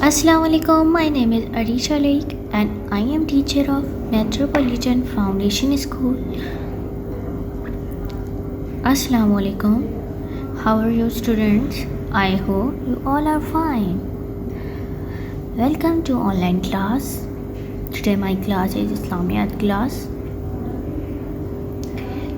Assalamu alaikum. My name is Arisha Laik and I am teacher of Metropolitan Foundation School. Assalamu alaikum. How are you students? I hope you all are fine. Welcome to online class. Today my class is Islamiyat class.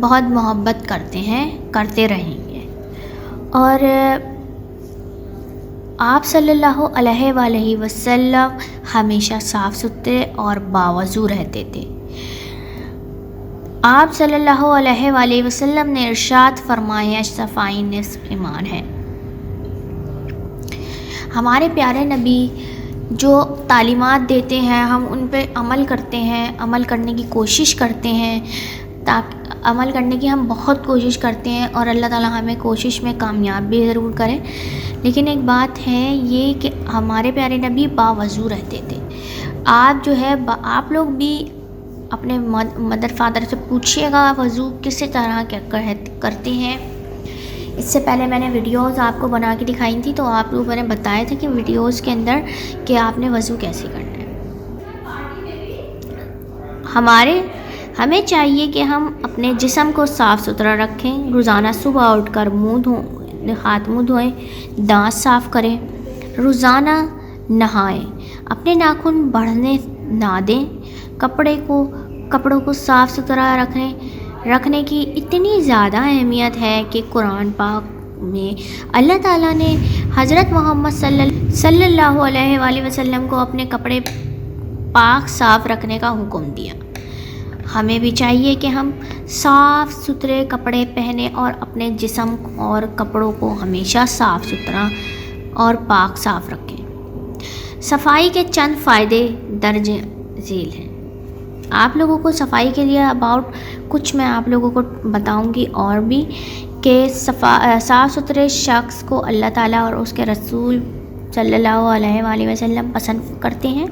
بہت محبت کرتے ہیں، کرتے رہیں گے۔ اور آپ صلی اللہ علیہ وآلہ وسلم ہمیشہ صاف ستھرے اور باوضو رہتے تھے۔ آپ صلی اللہ علیہ وآلہ وسلم نے ارشاد فرمایا، صفائی نصف ایمان ہے۔ ہمارے پیارے نبی جو تعلیمات دیتے ہیں ہم ان پہ عمل کرتے ہیں، عمل کرنے کی کوشش کرتے ہیں، عمل کرنے کی ہم بہت کوشش کرتے ہیں، اور اللہ تعالیٰ ہمیں کوشش میں کامیاب بھی ضرور کرے۔ لیکن ایک بات ہے یہ کہ ہمارے پیارے نبی باوضو رہتے تھے۔ آپ جو ہے آپ لوگ بھی اپنے مدر فادر سے پوچھیے گا وضو کس طرح کرتے ہیں۔ اس سے پہلے میں نے ویڈیوز آپ کو بنا کے دکھائی تھی، تو آپ لوگوں نے بتایا تھا کہ ویڈیوز کے اندر کہ آپ نے وضو کیسے کرنا ہے۔ ہمیں چاہیے کہ ہم اپنے جسم کو صاف ستھرا رکھیں، روزانہ صبح اٹھ کر ہاتھ منہ دھوئیں، دانت صاف کریں، روزانہ نہائیں، اپنے ناخن بڑھنے نہ دیں، کپڑوں کو صاف ستھرا رکھنے کی اتنی زیادہ اہمیت ہے کہ قرآن پاک میں اللہ تعالیٰ نے حضرت محمد صلی اللہ علیہ وآلہ وسلم کو اپنے کپڑے پاک صاف رکھنے کا حکم دیا۔ ہمیں بھی چاہیے کہ ہم صاف ستھرے کپڑے پہنیں اور اپنے جسم اور کپڑوں کو ہمیشہ صاف ستھرا اور پاک صاف رکھیں۔ صفائی کے چند فائدے درج ذیل ہیں۔ آپ لوگوں کو صفائی کے لیے کچھ میں آپ لوگوں کو بتاؤں گی اور بھی کہ صاف ستھرے شخص کو اللہ تعالیٰ اور اس کے رسول صلی اللہ علیہ وآلہ وسلم پسند کرتے ہیں۔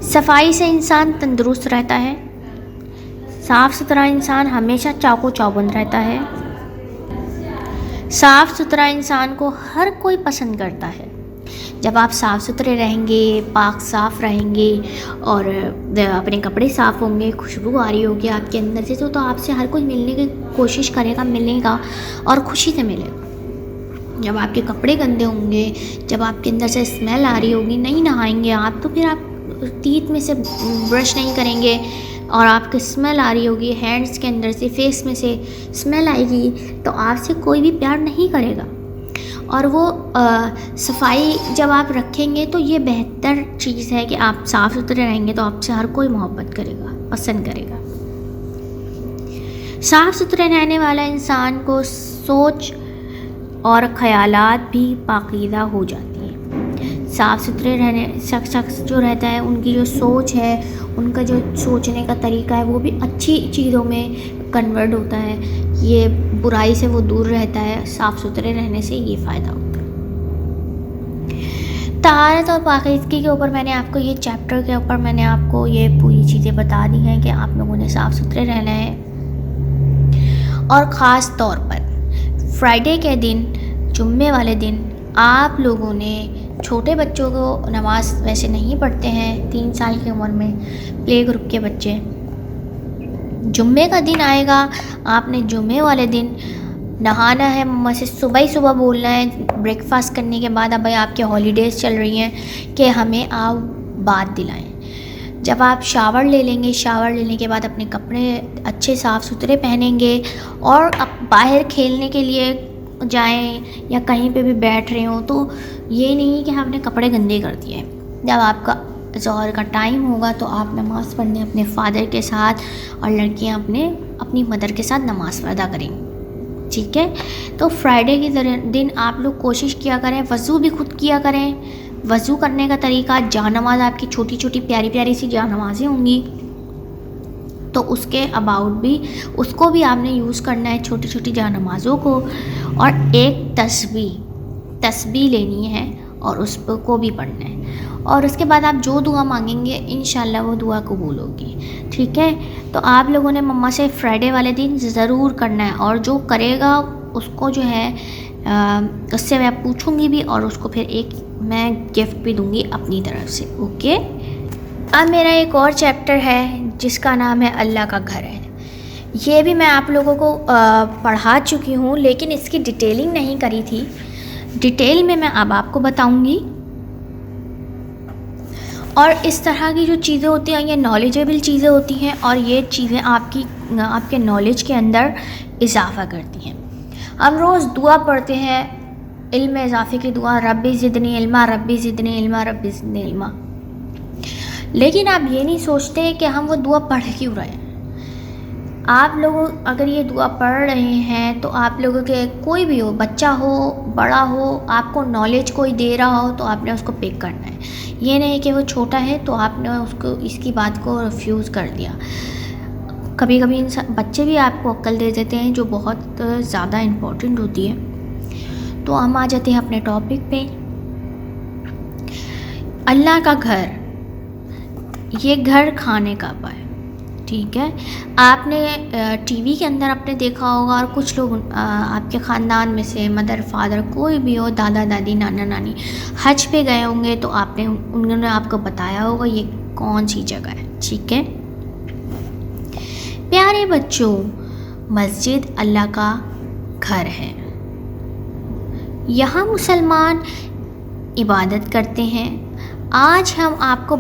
صفائی سے انسان تندرست رہتا ہے۔ صاف ستھرا انسان ہمیشہ چاق و چوبند رہتا ہے۔ صاف ستھرا انسان کو ہر کوئی پسند کرتا ہے۔ جب آپ صاف ستھرے رہیں گے، پاک صاف رہیں گے اور اپنے کپڑے صاف ہوں گے، خوشبو آ رہی ہوگی آپ کے اندر سے، تو آپ سے ہر کوئی ملنے کی کوشش کرے گا، ملے گا اور خوشی سے ملے گا۔ جب آپ کے کپڑے گندے ہوں گے، جب آپ کے اندر سے اسمیل آ رہی ہوگی، نہیں نہائیں گے آپ، تو پھر آپ تیت میں سے برش نہیں کریں گے اور آپ کی اسمیل آ رہی ہوگی، ہینڈس کے اندر سے، فیس میں سے اسمیل آئے گی، تو آپ سے کوئی بھی پیار نہیں کرے گا۔ اور وہ صفائی جب آپ رکھیں گے تو یہ بہتر چیز ہے کہ آپ صاف ستھرے رہیں گے تو آپ سے ہر کوئی محبت کرے گا، پسند کرے گا۔ صاف ستھرے رہنے والا انسان کو سوچ اور خیالات بھی پاکیزہ ہو جاتی ہیں۔ صاف ستھرے رہنے شخص جو رہتا ہے ان کی جو سوچ ہے، ان کا جو سوچنے کا طریقہ ہے وہ بھی اچھی چیزوں میں کنورٹ ہوتا ہے، یہ برائی سے وہ دور رہتا ہے۔ صاف ستھرے رہنے سے یہ فائدہ ہوتا ہے۔ طہارت اور پاکیزگی کے اوپر میں نے آپ کو یہ چیپٹر کے اوپر میں نے آپ کو یہ پوری چیزیں بتا دی ہیں کہ آپ لوگوں نے صاف ستھرے رہنا ہے۔ اور خاص طور پر فرائیڈے کے دن، جمعے والے دن، آپ لوگوں نے چھوٹے بچوں کو نماز ویسے نہیں پڑھتے ہیں 3 سال کی عمر میں، پلے گروپ کے بچے، جمعے کا دن آئے گا، آپ نے جمعے والے دن نہانا ہے، مما سے صبح بولنا ہے، بریک فاسٹ کرنے کے بعد، اب بھائی آپ کے ہالیڈیز چل رہی ہیں کہ ہمیں آپ بات دلائیں۔ جب آپ شاور لے لیں گے، شاور لینے کے بعد اپنے کپڑے اچھے صاف ستھرے پہنیں گے اور باہر کھیلنے کے لیے جائیں یا کہیں پہ بھی بیٹھ رہے ہوں تو یہ نہیں کہ ہم نے کپڑے گندے کر دیے۔ جب آپ کا ظہر کا ٹائم ہوگا تو آپ نماز پڑھنے اپنے فادر کے ساتھ اور لڑکیاں اپنی مدر کے ساتھ نماز ادا کریں گی، ٹھیک ہے؟ تو فرائیڈے کے دن آپ لوگ کوشش کیا کریں، وضو بھی خود کیا کریں۔ وضو کرنے کا طریقہ، جا نماز آپ کی چھوٹی چھوٹی پیاری پیاری سی جا نمازیں ہوں گی، تو اس کے اباؤٹ بھی اس کو بھی آپ نے یوز کرنا ہے، چھوٹی چھوٹی جا نمازوں کو، اور ایک تسبیح لینی ہے اور اس کو بھی پڑھنا ہے، اور اس کے بعد آپ جو دعا مانگیں گے انشاءاللہ وہ دعا قبول ہوگی، ٹھیک ہے؟ تو آپ لوگوں نے مما سے فرائیڈے والے دن ضرور کرنا ہے، اور جو کرے گا اس کو جو ہے اس سے میں پوچھوں گی بھی، اور اس کو پھر ایک میں گفٹ بھی دوں گی اپنی طرف سے، اوکے؟ اب میرا ایک اور چیپٹر ہے جس کا نام ہے اللہ کا گھر ہے۔ یہ بھی میں آپ لوگوں کو پڑھا چکی ہوں، لیکن اس کی ڈیٹیلنگ نہیں کری تھی، ڈیٹیل میں اب آپ کو بتاؤں گی۔ اور اس طرح کی جو چیزیں ہوتی ہیں یہ نالجیبل چیزیں ہوتی ہیں اور یہ چیزیں آپ کے نالج کے اندر اضافہ کرتی ہیں. ہم روز دعا پڑھتے ہیں، علم اضافے کی دعا، ربی زدنی علما، ربی زدنی علما، ربی زدنی علما. لیکن آپ یہ نہیں سوچتے کہ ہم وہ دعا پڑھ کیوں رہے ہیں. آپ لوگ اگر یہ دعا پڑھ رہے ہیں تو آپ لوگوں کے کوئی بھی ہو، بچہ ہو، بڑا ہو، آپ کو نالج کوئی دے رہا ہو تو آپ نے اس کو پک کرنا ہے. یہ نہیں کہ وہ چھوٹا ہے تو آپ نے اس کی بات کو ریفیوز کر دیا. کبھی کبھی بچے بھی آپ کو عقل دے دیتے ہیں جو بہت زیادہ امپورٹنٹ ہوتی ہے. تو ہم آ جاتے ہیں اپنے ٹاپک پہ. اللہ کا گھر، یہ گھر کھانے کا ہے، ٹھیک ہے. آپ نے ٹی وی کے اندر آپ نے دیکھا ہوگا، اور کچھ لوگ آپ کے خاندان میں سے مدر فادر کوئی بھی ہو، دادا دادی نانا نانی حج پہ گئے ہوں گے تو انہوں نے آپ کو بتایا ہوگا یہ کون سی جگہ ہے، ٹھیک ہے. پیارے بچوں، مسجد اللہ کا گھر ہے. یہاں مسلمان عبادت کرتے ہیں. آج ہم آپ کو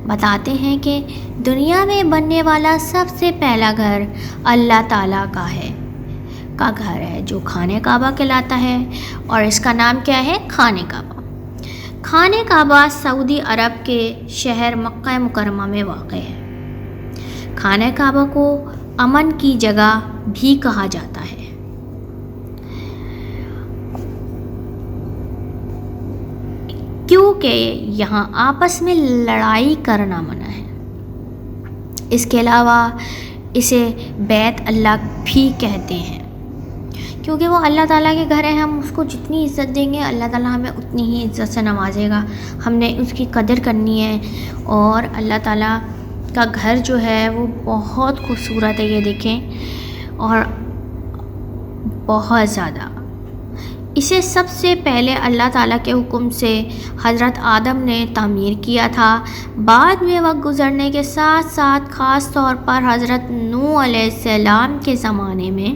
بتاتے ہیں کہ دنیا میں بننے والا سب سے پہلا گھر اللہ تعالیٰ کا گھر ہے جو خانہ کعبہ کہلاتا ہے. اور اس کا نام کیا ہے؟ خانہ کعبہ. خانہ کعبہ سعودی عرب کے شہر مکہ مکرمہ میں واقع ہے. خانہ کعبہ کو امن کی جگہ بھی کہا جاتا ہے. کیونکہ یہاں آپس میں لڑائی کرنا منع ہے. اس کے علاوہ اسے بیت اللہ بھی کہتے ہیں کیونکہ وہ اللہ تعالیٰ کے گھر ہے. ہم اس کو جتنی عزت دیں گے اللہ تعالیٰ ہمیں اتنی ہی عزت سے نوازے گا. ہم نے اس کی قدر کرنی ہے. اور اللہ تعالیٰ کا گھر جو ہے وہ بہت خوبصورت ہے، یہ دیکھیں، اور بہت زیادہ. اسے سب سے پہلے اللہ تعالیٰ کے حکم سے حضرت آدم نے تعمیر کیا تھا. بعد میں وقت گزرنے کے ساتھ ساتھ خاص طور پر حضرت نوح علیہ السلام کے زمانے میں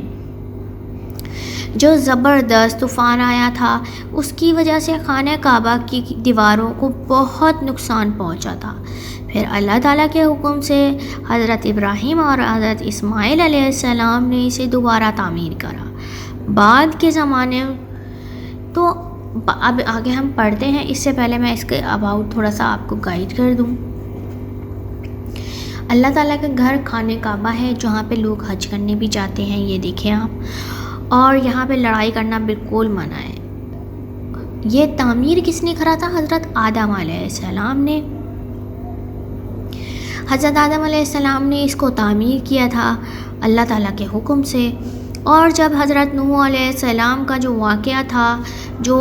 جو زبردست طوفان آیا تھا اس کی وجہ سے خانہ کعبہ کی دیواروں کو بہت نقصان پہنچا تھا. پھر اللہ تعالیٰ کے حکم سے حضرت ابراہیم اور حضرت اسماعیل علیہ السلام نے اسے دوبارہ تعمیر کرا. بعد کے زمانے تو اب آگے ہم پڑھتے ہیں. اس سے پہلے میں اس کے اباؤٹ تھوڑا سا آپ کو گائیڈ کر دوں. اللہ تعالیٰ کا گھر خانہ کعبہ ہے جہاں پہ لوگ حج کرنے بھی جاتے ہیں، یہ دیکھیں آپ. اور یہاں پہ لڑائی کرنا بالکل منع ہے. یہ تعمیر کس نے کرا تھا؟ حضرت آدم علیہ السلام نے. حضرت آدم علیہ السلام نے اس کو تعمیر کیا تھا اللہ تعالیٰ کے حکم سے. اور جب حضرت نوح علیہ السلام کا جو واقعہ تھا، جو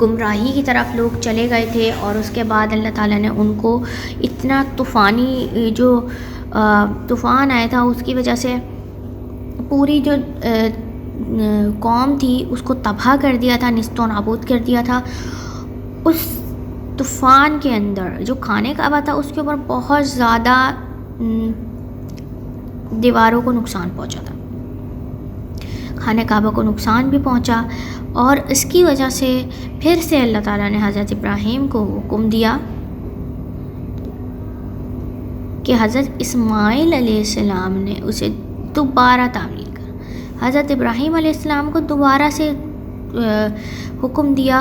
گمراہی کی طرف لوگ چلے گئے تھے، اور اس کے بعد اللہ تعالیٰ نے ان کو اتنا طوفان آیا تھا، اس کی وجہ سے پوری جو قوم تھی اس کو تباہ کر دیا تھا، نیست و نابود کر دیا تھا. اس طوفان کے اندر جو خانہ کعبہ تھا اس کے اوپر بہت زیادہ دیواروں کو نقصان پہنچا تھا، خانہ کعبہ کو نقصان بھی پہنچا. اور اس کی وجہ سے پھر سے اللہ تعالیٰ نے حضرت ابراہیم کو حکم دیا کہ حضرت اسماعیل علیہ السلام نے اسے دوبارہ تعمیر کرا. حضرت ابراہیم علیہ السلام کو دوبارہ سے حکم دیا.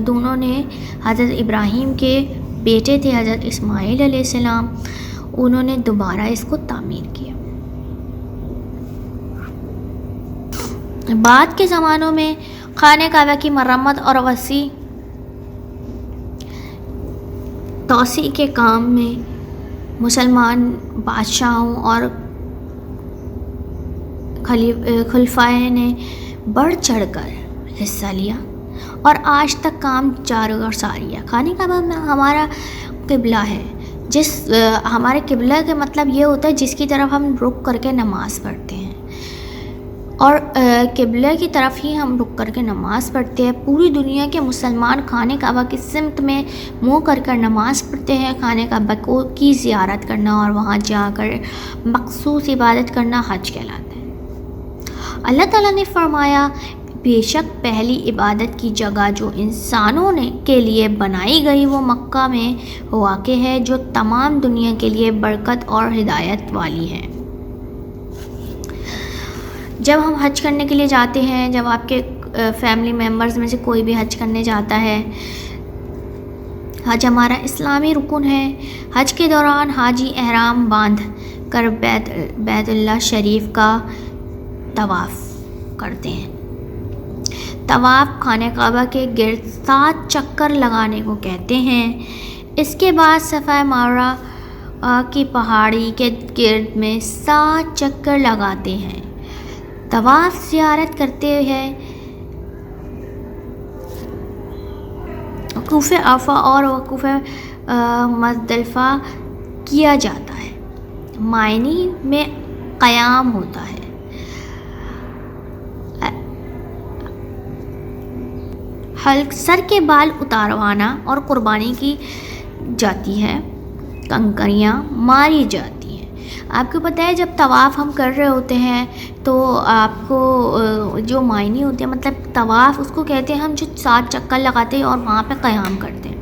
دونوں نے حضرت ابراہیم کے بیٹے تھے حضرت اسماعیل علیہ السلام، انہوں نے دوبارہ اس کو تعمیر کیا. بعد کے زمانوں میں خانہ کعبہ کی مرمت اور توسیع کے کام میں مسلمان بادشاہوں اور خلفائے نے بڑھ چڑھ کر حصہ لیا اور آج تک کام جاری اور ساری ہے. خانہ کعبہ میں ہمارا قبلہ ہے، ہمارے قبلہ کا مطلب یہ ہوتا ہے جس کی طرف ہم رک کر کے نماز پڑھتے ہیں، اور قبلہ کی طرف ہی ہم رک کر کے نماز پڑھتے ہیں. پوری دنیا کے مسلمان خانہ کعبہ کی سمت میں منہ کر کر نماز پڑھتے ہیں. خانہ کعبہ کی زیارت کرنا اور وہاں جا کر مخصوص عبادت کرنا حج کہلاتا ہے. اللہ تعالیٰ نے فرمایا، بے شک پہلی عبادت کی جگہ جو انسانوں کے لیے بنائی گئی وہ مکہ میں واقع ہے، جو تمام دنیا کے لیے برکت اور ہدایت والی ہے۔ جب ہم حج کرنے کے لیے جاتے ہیں، جب آپ کے فیملی ممبرز میں سے کوئی بھی حج کرنے جاتا ہے، حج ہمارا اسلامی رکن ہے۔ حج کے دوران حاجی احرام باندھ کر بیت اللہ شریف کا طواف کرتے ہیں۔ طواف خانہ کعبہ کے گرد 7 چکر لگانے کو کہتے ہیں۔ اس کے بعد صفا مروہ کی پہاڑی کے گرد میں 7 چکر لگاتے ہیں۔ طواف زیارت کرتے ہیں وقوف عرفہ اور وقوف مزدلفہ کیا جاتا ہے۔ معنی میں قیام ہوتا ہے۔ حلق سر کے بال اتاروانا اور قربانی کی جاتی ہے، کنکریاں ماری جاتی ہیں۔ آپ کو پتہ ہے جب طواف ہم کر رہے ہوتے ہیں تو آپ کو جو معنی ہوتے ہیں، مطلب طواف اس کو کہتے ہیں ہم جو 7 چکر لگاتے ہیں اور وہاں پہ قیام کرتے ہیں۔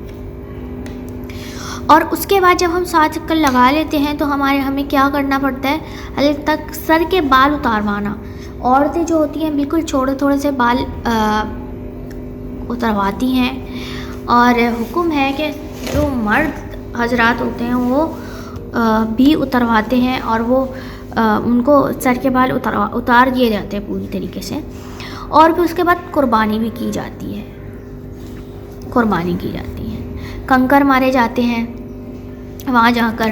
اور اس کے بعد جب ہم 7 چکر لگا لیتے ہیں تو ہمیں کیا کرنا پڑتا ہے؟ حلق تک سر کے بال اتاروانا۔ عورتیں جو ہوتی ہیں بالکل تھوڑے سے بال اترواتی ہیں، اور حکم ہے کہ جو مرد حضرات ہوتے ہیں وہ بھی اترواتے ہیں، اور وہ ان کو سر کے بال اتار دیے جاتے ہیں پوری طریقے سے۔ اور پھر اس کے بعد قربانی بھی کی جاتی ہے، کنکر مارے جاتے ہیں وہاں جا کر۔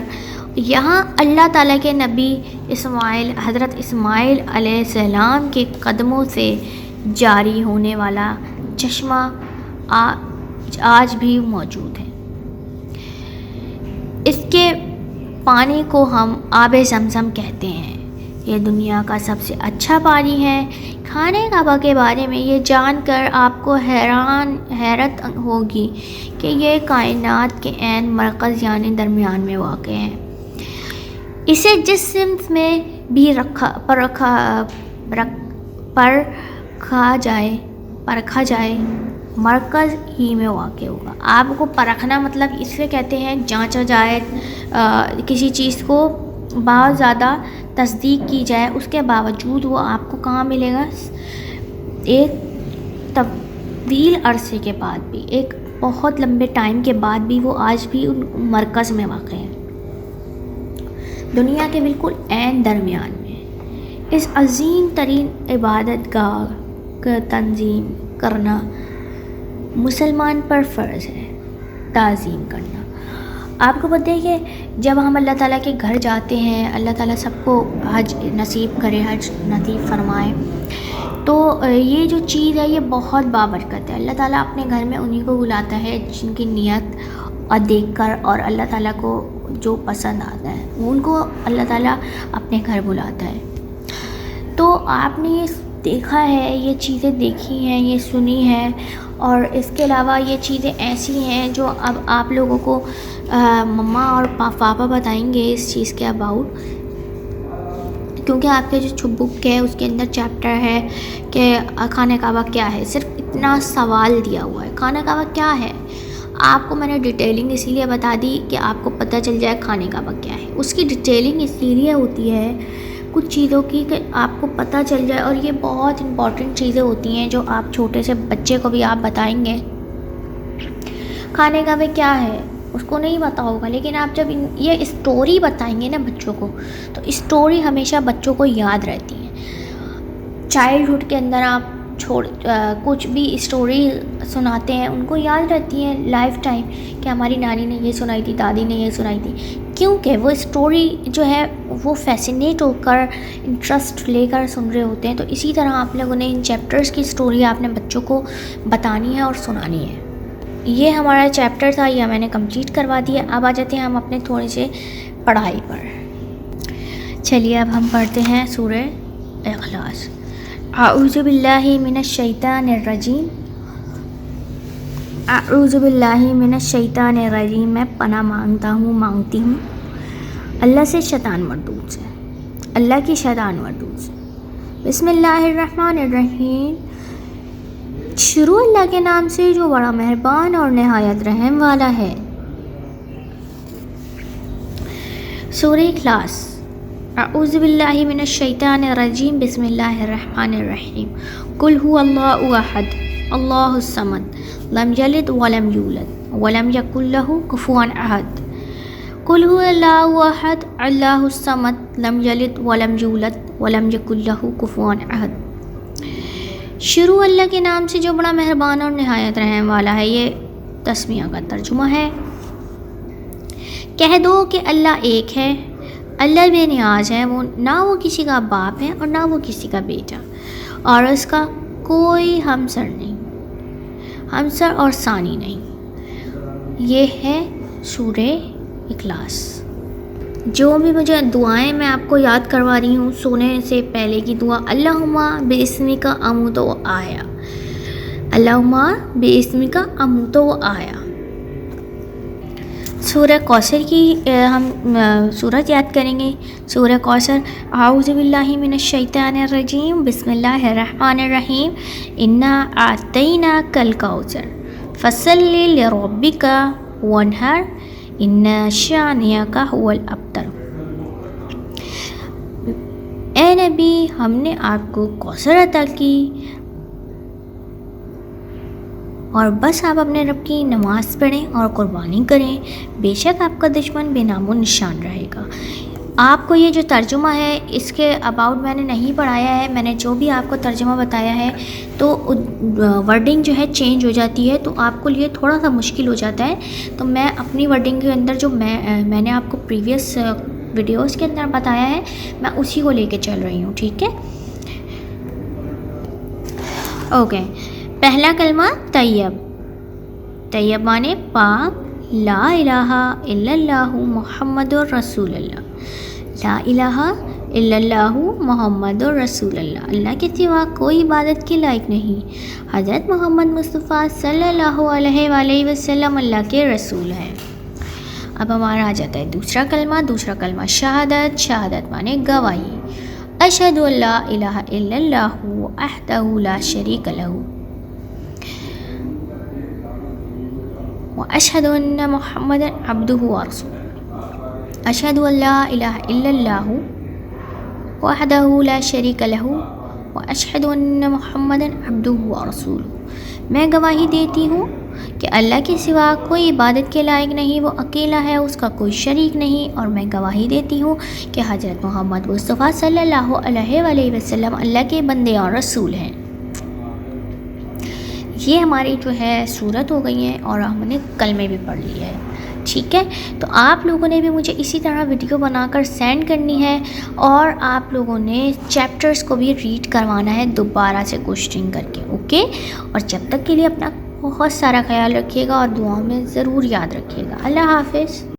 یہاں اللہ تعالیٰ کے نبی حضرت اسماعیل علیہ السلام کے قدموں سے جاری ہونے والا چشمہ آج بھی موجود ہے۔ اس کے پانی کو ہم آب زمزم کہتے ہیں۔ یہ دنیا کا سب سے اچھا پانی ہے۔ خانہ کعبہ کے بارے میں یہ جان کر آپ کو حیرت ہوگی کہ یہ کائنات کے عین مرکز یعنی درمیان میں واقع ہے۔ اسے جس سمت میں بھی پرکھا جائے مرکز ہی میں واقع ہوگا۔ آپ کو پرکھنا مطلب اس سے کہتے ہیں جانچا جائے، کسی چیز کو بہت زیادہ تصدیق کی جائے، اس کے باوجود وہ آپ کو کہاں ملے گا؟ ایک طویل عرصے کے بعد بھی، ایک بہت لمبے ٹائم کے بعد بھی وہ آج بھی مرکز میں واقع ہے، دنیا کے بالکل عین درمیان میں۔ اس عظیم ترین عبادت گاہ کا تنظیم کرنا مسلمان پر فرض ہے، تعظیم کرنا۔ آپ کو پتہ ہے کہ جب ہم اللہ تعالیٰ کے گھر جاتے ہیں، اللہ تعالیٰ سب کو حج نصیب کرے، حج نصیب فرمائے، تو یہ جو چیز ہے یہ بہت بابرکت ہے۔ اللہ تعالیٰ اپنے گھر میں انہیں کو بلاتا ہے جن کی نیت اور دیکھ کر اور اللہ تعالیٰ کو جو پسند آتا ہے ان کو اللہ تعالیٰ اپنے گھر بلاتا ہے۔ تو آپ نے یہ دیکھا ہے، یہ چیزیں دیکھی ہیں، یہ سنی ہے، اور اس کے علاوہ یہ چیزیں ایسی ہیں جو اب آپ لوگوں کو مما اور پاپا بتائیں گے اس چیز کے اباؤٹ، کیونکہ آپ کے جو بک ہے اس کے اندر چیپٹر ہے کہ خانہ کعبہ کیا ہے، صرف اتنا سوال دیا ہوا ہے خانہ کعبہ کیا ہے۔ آپ کو میں نے ڈیٹیلنگ اسی لیے بتا دی کہ آپ کو پتہ چل جائے خانہ کعبہ کیا ہے۔ اس کی ڈیٹیلنگ اسی لیے ہوتی ہے کچھ چیزوں کی کہ آپ کو پتہ چل جائے، اور یہ بہت امپورٹنٹ چیزیں ہوتی ہیں جو آپ چھوٹے سے بچے کو بھی آپ بتائیں گے خانہ کعبہ کیا ہے، اس کو نہیں پتہ ہوگا، لیکن آپ جب یہ اسٹوری بتائیں گے نا بچوں کو تو اسٹوری ہمیشہ بچوں کو یاد رہتی ہے۔ چائلڈہڈ کے اندر آپ کچھ بھی اسٹوری سناتے ہیں ان کو یاد رہتی ہیں لائف ٹائم کہ ہماری نانی نے یہ سنائی تھی، دادی نے یہ سنائی تھی، کیونکہ وہ اسٹوری جو ہے وہ فیسینیٹ ہو کر انٹرسٹ لے کر سن رہے ہوتے ہیں۔ تو اسی طرح آپ لوگوں نے ان چیپٹرز کی اسٹوری آپ نے بچوں کو بتانی ہے اور سنانی ہے۔ یہ ہمارا چیپٹر تھا، یہ میں نے کمپلیٹ کروا دیا۔ اب آ جاتے ہیں ہم اپنے تھوڑے سے پڑھائی پر۔ چلیے اب ہم پڑھتے ہیں سورہ اخلاص۔ اعوذ باللہ من الشیطان الرجیم، اعوذ باللہ من الشیطان الرجیم، میں پناہ مانگتی ہوں اللہ سے شیطان مردود سے، اللہ کی شیطان مردود سے۔ بسم اللہ الرحمن الرحیم، شروع اللہ کے نام سے جو بڑا مہربان اور نہایت رحم والا ہے۔ سورہ اخلاص۔ اعوذ باللہ من الشیطان الرجیم، بسم اللہ الرحمن الرحیم۔ قل هو اللہ احد اللہ الصمد لم یلد ولم یولد ولم یکن لہ کفوا احد۔ قل هو اللہ احد اللہ الصمد لم یلد ولم یولد ولم یکن لہ کفوا احد۔ شروع اللہ کے نام سے جو بڑا مہربان اور نہایت رحم والا ہے، یہ تسمیہ کا ترجمہ ہے۔ کہہ دو کہ اللہ ایک ہے، اللہ بے نیاز ہے، وہ نہ وہ کسی کا باپ ہے اور نہ وہ کسی کا بیٹا، اور اس کا کوئی ہمسر نہیں، ہمسر اور ثانی نہیں۔ یہ ہے سورہ اخلاص۔ جو بھی مجھے دعائیں میں آپ کو یاد کروا رہی ہوں، سونے سے پہلے کی دعا، اللہم باسمک اموت و احیا، اللہم باسمک اموت و احیا۔ سورہ کوثر کی ہم سورت یاد کریں گے۔ سورہ کوثر، اعوذ باللہ من الشیطان الرجیم، بسم اللہ الرحمن الرحیم۔ انا اعطیناک الکوثر فصلی لربک وانحر ان شانئک هو الابتر۔ اے نبی، ہم نے آپ کو کوثر عطا کی اور بس آپ اپنے رب کی نماز پڑھیں اور قربانی کریں، بے شک آپ کا دشمن بے نام و نشان رہے گا۔ آپ کو یہ جو ترجمہ ہے، اس کے اباؤٹ میں نے نہیں پڑھایا ہے، میں نے جو بھی آپ کو ترجمہ بتایا ہے تو ورڈنگ جو ہے چینج ہو جاتی ہے، تو آپ کو لیے تھوڑا سا مشکل ہو جاتا ہے، تو میں اپنی ورڈنگ کے اندر جو میں نے آپ کو پریویس ویڈیوز کے اندر بتایا ہے، میں اسی کو لے کے چل رہی ہوں، ٹھیک ہے؟ اوکے، پہلا کلمہ طیب۔ طیب معنی پاک، لا الہ الا اللہ محمد الرسول اللہ، لا الہ الا اللہ محمد الرسول اللہ، اللہ کے سوا کوئی عبادت کے لائق نہیں، حضرت محمد مصطفیٰ صلی اللہ علیہ وآلہ وسلم اللہ کے رسول ہیں۔ اب ہمارا آ جاتا ہے دوسرا کلمہ شہادت۔ شہادت معنی گواہی، اشہد ان لا الہ الا اللہ وحدہ لا شریک لہ واشہد ان محمد عبدہ ورسولہ، اشہد ان لا الہ الا اللہ وحدہ لا شریک لہ واشہد ان محمد عبدہ ورسولہ۔ میں گواہی دیتی ہوں کہ اللہ کے سوا کوئی عبادت کے لائق نہیں، وہ اکیلا ہے، اس کا کوئی شریک نہیں، اور میں گواہی دیتی ہوں کہ حضرت محمد مصطفیٰ صلی اللہ علیہ وآلہ وسلم اللہ کے بندے اور رسول ہیں۔ یہ ہماری جو ہے صورت ہو گئی ہے اور ہم نے کلمے بھی پڑھ لیے ہیں، ٹھیک ہے؟ تو آپ لوگوں نے بھی مجھے اسی طرح ویڈیو بنا کر سینڈ کرنی ہے، اور آپ لوگوں نے چیپٹرز کو بھی ریڈ کروانا ہے دوبارہ سے کوشچن کر کے، اوکے؟ اور جب تک کے لیے اپنا بہت سارا خیال رکھیے گا اور دعاؤں میں ضرور یاد رکھیے گا۔ اللہ حافظ۔